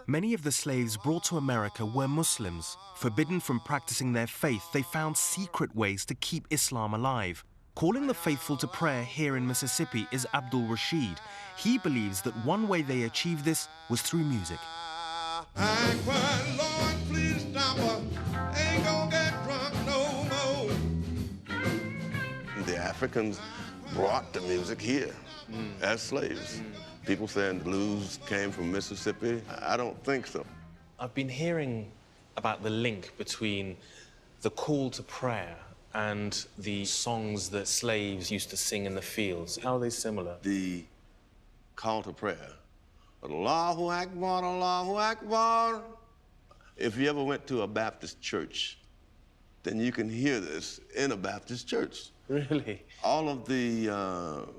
Many of the slaves brought to America were Muslims. Forbidden from practicing their faith, they found secret ways to keep Islam alive. Calling the faithful to prayer here in Mississippi is Abdul Rashid. He believes that one way they achieved this was through music. The Africans brought the music here as slaves. People saying the blues came from Mississippi. I don't think so. I've been hearing about the link between the call to prayer and the songs that slaves used to sing in the fields. How are they similar? The call to prayer, Allahu Akbar, Allahu Akbar. If you ever went to a Baptist church, then you can hear this in a Baptist church. Really? All of the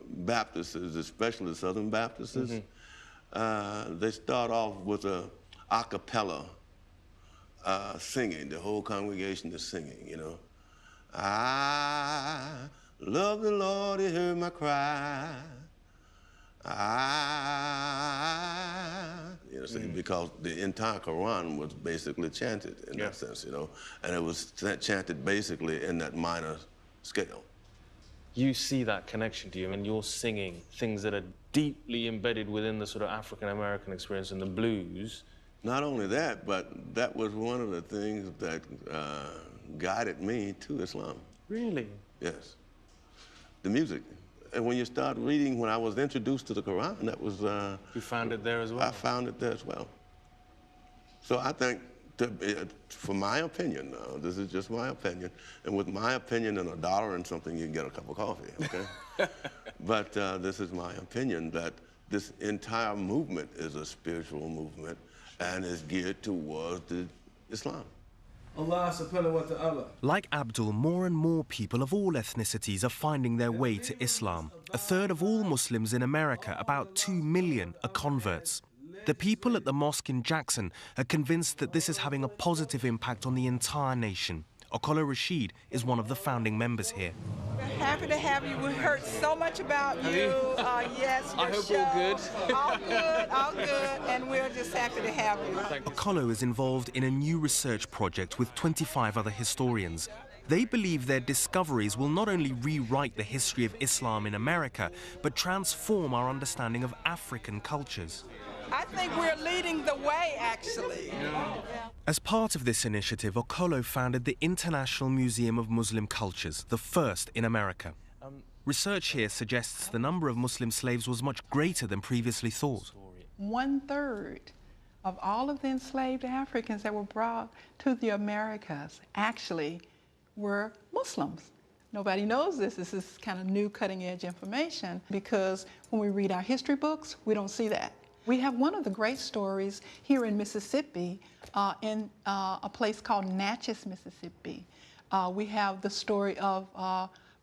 Baptists, especially the Southern Baptists, they start off with a cappella singing. The whole congregation is singing, you know. I love the Lord, He heard my cry. You know, because the entire Quran was basically chanted in that sense, you know, and it was chanted basically in that minor scale. You see that connection, do you? I mean, you're singing things that are deeply embedded within the sort of African-American experience and the blues. Not only that, but that was one of the things that guided me to Islam. Really? Yes. The music. And when you start reading, when I was introduced to the Quran, that was... You found it there as well? I found it there as well. So I think, for my opinion now, this is just my opinion, and with my opinion and $1 and something, you can get a cup of coffee, okay? But this is my opinion, that this entire movement is a spiritual movement and is geared towards Islam. Allah subhanahu wa ta'ala. Like Abdul, more and more people of all ethnicities are finding their way to Islam. A third of all Muslims in America, about 2 million, are converts. The people at the mosque in Jackson are convinced that this is having a positive impact on the entire nation. Okolo Rashid is one of the founding members here. We're happy to have you. We heard so much about you. Yes, your I hope show. all good. All good, all good, and we're just happy to have you. Okolo is involved in a new research project with 25 other historians. They believe their discoveries will not only rewrite the history of Islam in America, but transform our understanding of African cultures. I think we're leading the way, actually. As part of this initiative, Okolo founded the International Museum of Muslim Cultures, the first in America. Research here suggests the number of Muslim slaves was much greater than previously thought. 1/3 of all of the enslaved Africans that were brought to the Americas actually were Muslims. Nobody knows this. This is kind of new cutting-edge information because when we read our history books, we don't see that. We have one of the great stories here in Mississippi, in a place called Natchez, Mississippi. We have the story of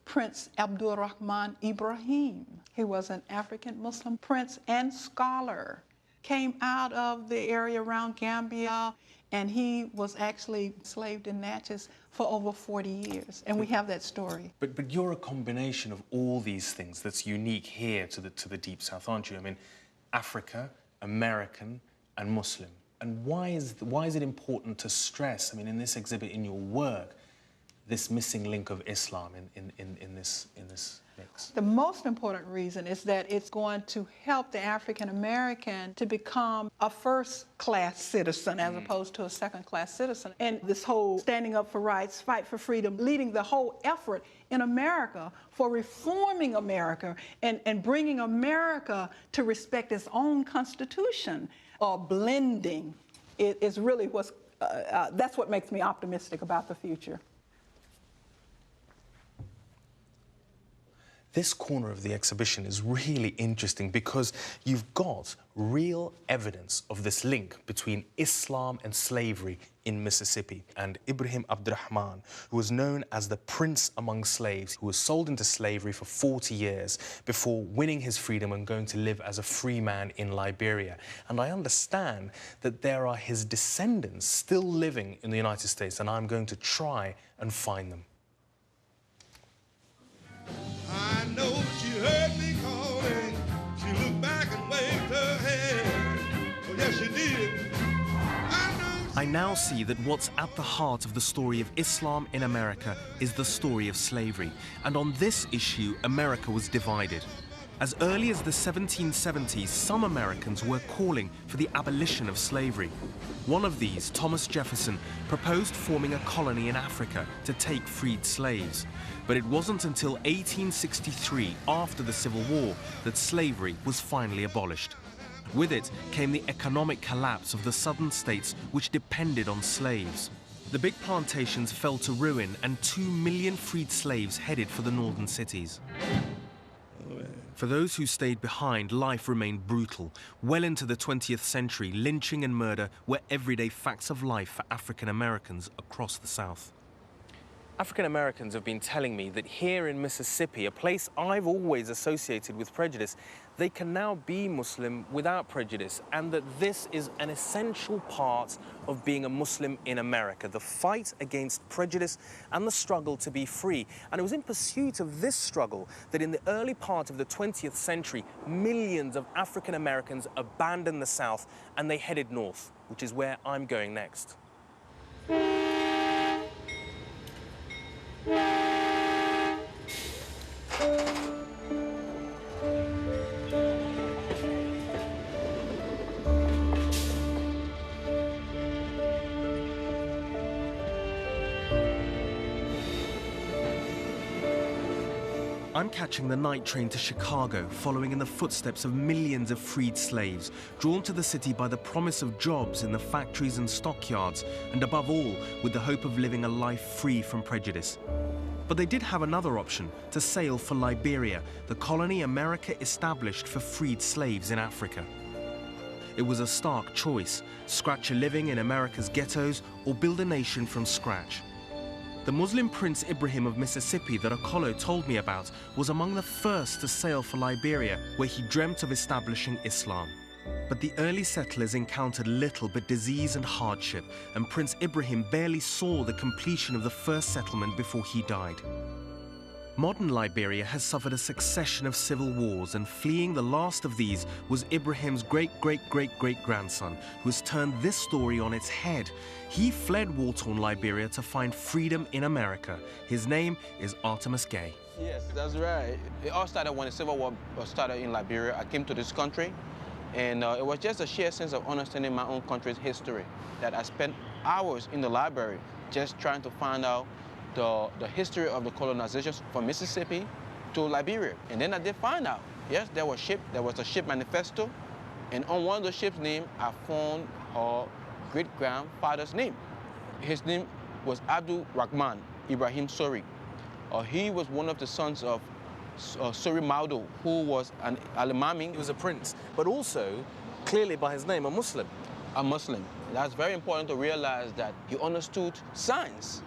Prince Abdul Rahman Ibrahim. He was an African Muslim prince and scholar. Came out of the area around Gambia, and he was actually enslaved in Natchez for over 40 years. And we have that story. But you're a combination of all these things that's unique here to the Deep South, aren't you? I mean, Africa, American, and Muslim. And why is it important to stress, I mean, in this exhibit, in your work, this missing link of Islam in this mix? The most important reason is that it's going to help the African American to become a first-class citizen as opposed to a second-class citizen. And this whole standing up for rights, fight for freedom, leading the whole effort in America for reforming America and bringing America to respect its own constitution, or blending, is really that's what makes me optimistic about the future. This corner of the exhibition is really interesting because you've got real evidence of this link between Islam and slavery in Mississippi. And Ibrahim Abdurrahman, who was known as the prince among slaves, who was sold into slavery for 40 years before winning his freedom and going to live as a free man in Liberia. And I understand that there are his descendants still living in the United States, and I'm going to try and find them. I know she heard me calling. She looked back and waved her hand. now see that what's at the heart of the story of Islam in America is the story of slavery. And on this issue, America was divided. As early as the 1770s, some Americans were calling for the abolition of slavery. One of these, Thomas Jefferson, proposed forming a colony in Africa to take freed slaves. But it wasn't until 1863, after the Civil War, that slavery was finally abolished. With it came the economic collapse of the southern states which depended on slaves. The big plantations fell to ruin and 2 million freed slaves headed for the northern cities. For those who stayed behind, life remained brutal. Well into the 20th century, lynching and murder were everyday facts of life for African Americans across the South. African Americans have been telling me that here in Mississippi, a place I've always associated with prejudice, they can now be Muslim without prejudice, and that this is an essential part of being a Muslim in America, the fight against prejudice and the struggle to be free. And it was in pursuit of this struggle that in the early part of the 20th century, millions of African Americans abandoned the South and they headed north, which is where I'm going next. I'm catching the night train to Chicago, following in the footsteps of millions of freed slaves, drawn to the city by the promise of jobs in the factories and stockyards, and above all, with the hope of living a life free from prejudice. But they did have another option, to sail for Liberia, the colony America established for freed slaves in Africa. It was a stark choice: scratch a living in America's ghettos or build a nation from scratch. The Muslim Prince Ibrahim of Mississippi that Okolo told me about was among the first to sail for Liberia, where he dreamt of establishing Islam. But the early settlers encountered little but disease and hardship, and Prince Ibrahim barely saw the completion of the first settlement before he died. Modern Liberia has suffered a succession of civil wars, and fleeing the last of these was Ibrahim's great-great-great-great-grandson, who has turned this story on its head. He fled war-torn Liberia to find freedom in America. His name is Artemus Gay. Yes, that's right. It all started when the Civil War started in Liberia. I came to this country, and it was just a sheer sense of understanding my own country's history that I spent hours in the library just trying to find out the history of the colonization from Mississippi to Liberia. And then I did find out, yes, there was a ship manifesto, and on one of the ship's name, I found her great-grandfather's name. His name was Abdul Rahman Ibrahim Sori. He was one of the sons of Sori Maudo, who was an Alimami. He was a prince, but also, clearly by his name, a Muslim. A Muslim. That's very important to realize that he understood science.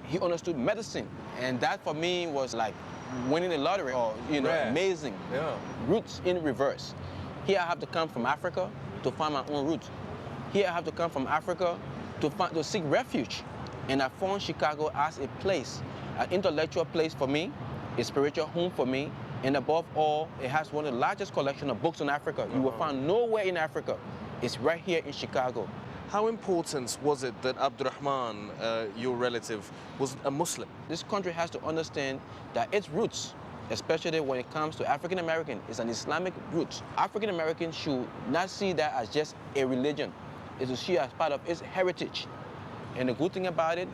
He understood medicine, and that for me was like winning the lottery, or amazing. Yeah. Roots in reverse. Here I have to come from Africa to find my own roots. Here I have to come from Africa to seek refuge, and I found Chicago as a place, an intellectual place for me, a spiritual home for me, and above all, it has one of the largest collections of books in Africa. You will find nowhere in Africa. It's right here in Chicago. How important was it that Abdurrahman, your relative, was a Muslim? This country has to understand that its roots, especially when it comes to African American, is an Islamic root. African Americans should not see that as just a religion. It should see it as part of its heritage. And the good thing about it,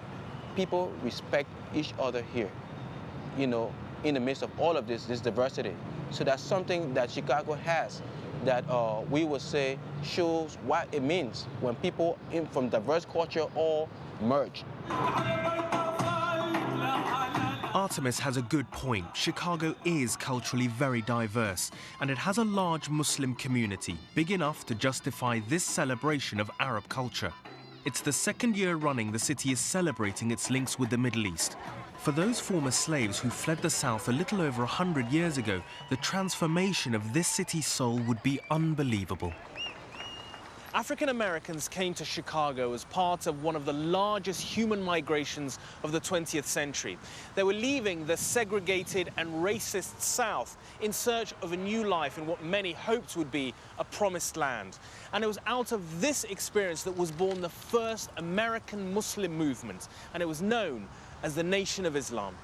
people respect each other here, in the midst of all of this diversity. So that's something that Chicago has, that we would say shows what it means when people from diverse culture all merge. Artemis has a good point. Chicago is culturally very diverse, and it has a large Muslim community, big enough to justify this celebration of Arab culture. It's the second year running the city is celebrating its links with the Middle East. For those former slaves who fled the South a little over 100 years ago, the transformation of this city's soul would be unbelievable. African Americans came to Chicago as part of one of the largest human migrations of the 20th century. They were leaving the segregated and racist South in search of a new life in what many hoped would be a promised land. And it was out of this experience that was born the first American Muslim movement, and it was known as the Nation of Islam.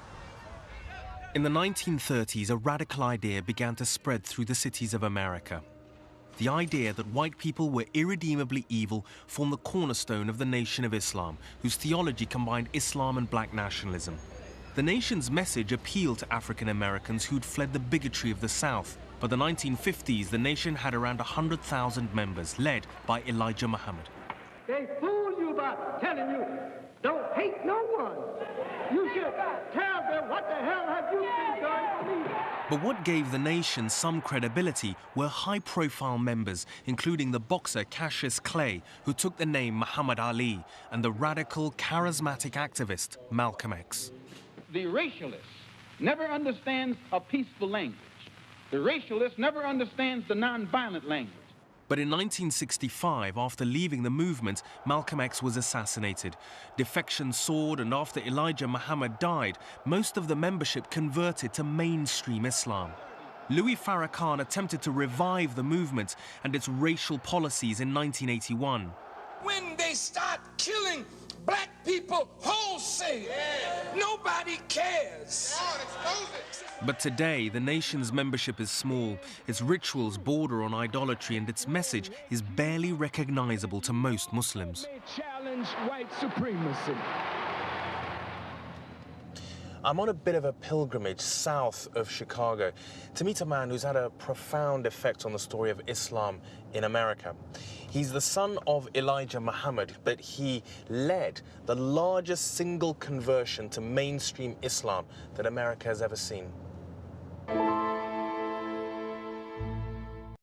In the 1930s, a radical idea began to spread through the cities of America. The idea that white people were irredeemably evil formed the cornerstone of the Nation of Islam, whose theology combined Islam and black nationalism. The Nation's message appealed to African Americans who'd fled the bigotry of the South. By the 1950s, the Nation had around 100,000 members, led by Elijah Muhammad. They fool you by telling you, don't hate no one. You should tell them, what the hell have you been doing for me? But what gave the Nation some credibility were high-profile members, including the boxer Cassius Clay, who took the name Muhammad Ali, and the radical, charismatic activist Malcolm X. The racialist never understands a peaceful language. The racialist never understands the nonviolent language. But in 1965, after leaving the movement, Malcolm X was assassinated. Defection soared, and after Elijah Muhammad died, most of the membership converted to mainstream Islam. Louis Farrakhan attempted to revive the movement and its racial policies in 1981. When they start killing black people wholesale, nobody cares. But today, the Nation's membership is small, its rituals border on idolatry, and its message is barely recognizable to most Muslims. They challenge white supremacy. I'm on a bit of a pilgrimage south of Chicago to meet a man who's had a profound effect on the story of Islam in America. He's the son of Elijah Muhammad, but he led the largest single conversion to mainstream Islam that America has ever seen.